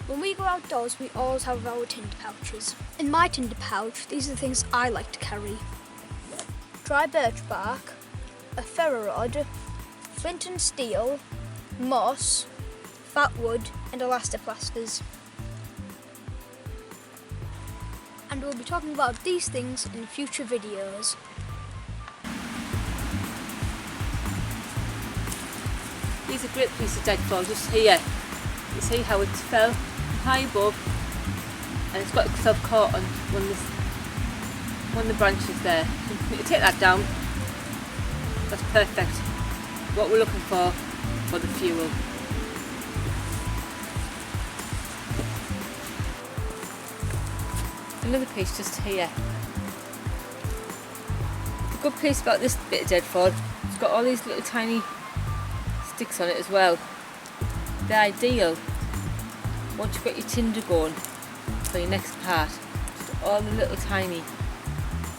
When we go outdoors, we always have our tinder pouches. In my tinder pouch, these are the things I like to carry. Dry birch bark, a ferro rod, flint and steel, moss, fat wood and elastoplasters. And we'll be talking about these things in future videos. Here's a great piece of deadfall just here. You see how it fell high above and it's got itself caught on one of the branches there. You can take that down. That's perfect. What we're looking for the fuel. Another piece just here. The good piece about this bit of deadfall, it's got all these little tiny sticks on it as well. They're ideal once you've got your tinder going for your next part. Just all the little tiny,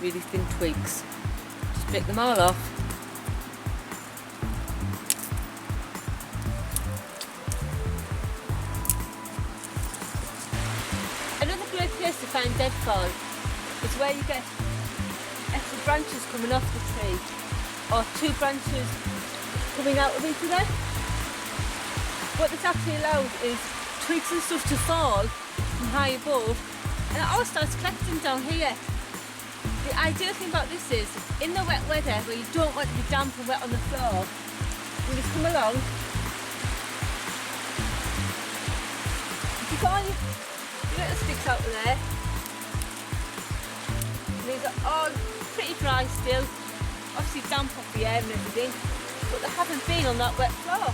really thin twigs. Just break them all off. Another great place to find deadfall is where you get extra branches coming off the tree or two branches coming out of each other. What this actually allows is twigs and stuff to fall from high above and it all starts collecting down here. The ideal thing about this is, in the wet weather where you don't want to be damp and wet on the floor, you just come along, you got all your little sticks out of there, and these are all pretty dry still, obviously damp off the air and everything, but they haven't been on that wet floor.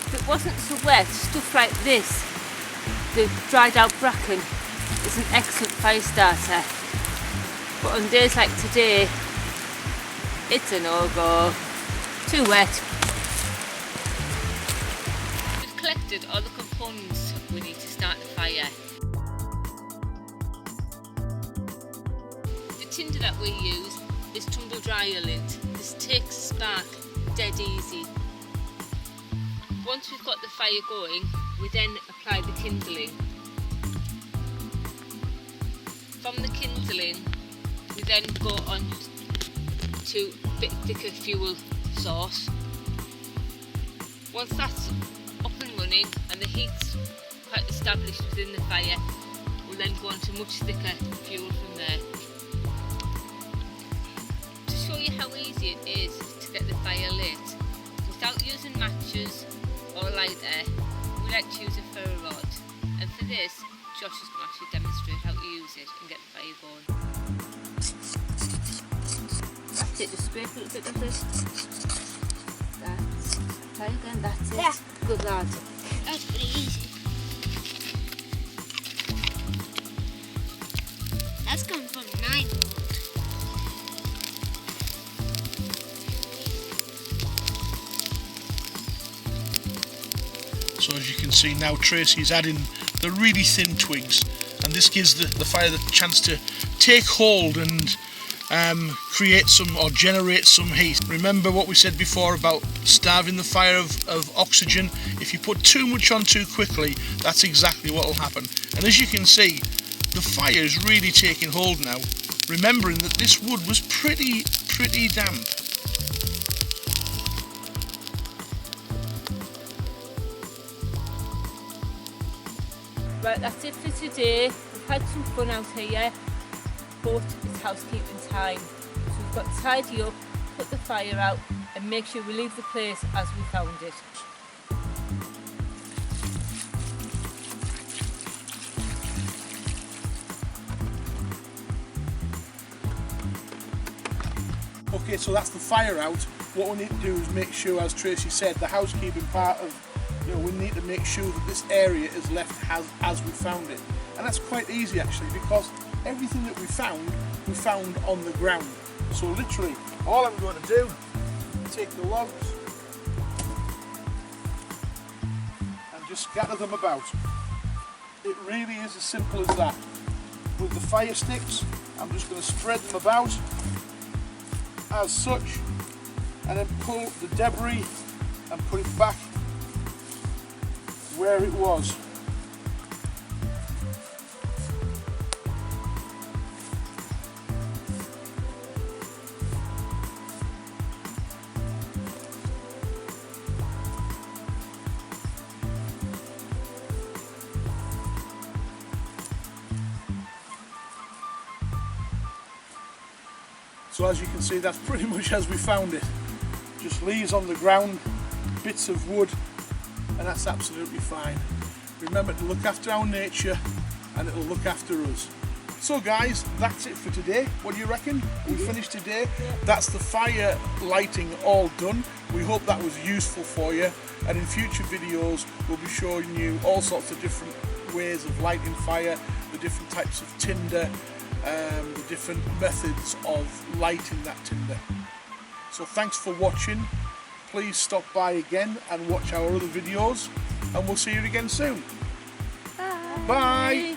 If it wasn't so wet, stuff like this, the dried out bracken, is an excellent fire starter. But on days like today, it's a no-go. Too wet. We've collected all the components we need to start the fire. The tinder that we use is tumble dryer lint. This takes spark dead easy. Once we've got the fire going, we then apply the kindling. From the kindling, we then go on to a bit thicker fuel source. Once that's up and running and the heat's quite established within the fire, we'll then go on to much thicker fuel from there. To show you how easy it is to get the fire lit, without using matches or lighter, we like to use a ferro rod, and for this Josh is going to actually demonstrate how to use it and get the fire going. That's it, just scrape a little bit of this. Try again, that's it. Yeah. Good lad. That's pretty easy. That's gone from 9 volt. So as you can see now, Tracy's adding the really thin twigs, and this gives the fire the chance to take hold and create some or generate some heat. Remember what we said before about starving the fire of oxygen. If you put too much on too quickly, that's exactly what will happen. And as you can see, the fire is really taking hold now, remembering that this wood was pretty damp. Right, that's it for today. We've had some fun out here, but it's housekeeping time. So we've got to tidy up, put the fire out and make sure we leave the place as we found it. Okay, so that's the fire out. What we need to do is make sure, as Tracy said, the housekeeping part of, we need to make sure that this area is left as we found it. And that's quite easy actually, because everything that we found on the ground. So literally, all I'm going to do, take the logs and just scatter them about. It really is as simple as that. With the fire sticks, I'm just going to spread them about as such, and then pull the debris and put it back where it was. So as you can see, that's pretty much as we found it. Just leaves on the ground, bits of wood, and that's absolutely fine. Remember to look after our nature and it'll look after us. So guys, that's it for today. What do you reckon? We finished today. Yeah. That's the fire lighting all done. We hope that was useful for you, and in future videos we'll be showing you all sorts of different ways of lighting fire, the different types of tinder, the different methods of lighting that tinder. So thanks for watching. Please stop by again and watch our other videos, and we'll see you again soon. Bye.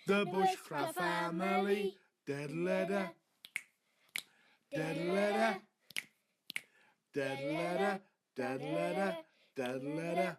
The Bushcraft family. Dead letter. Dead letter. Dead letter. Dead letter. Dead letter.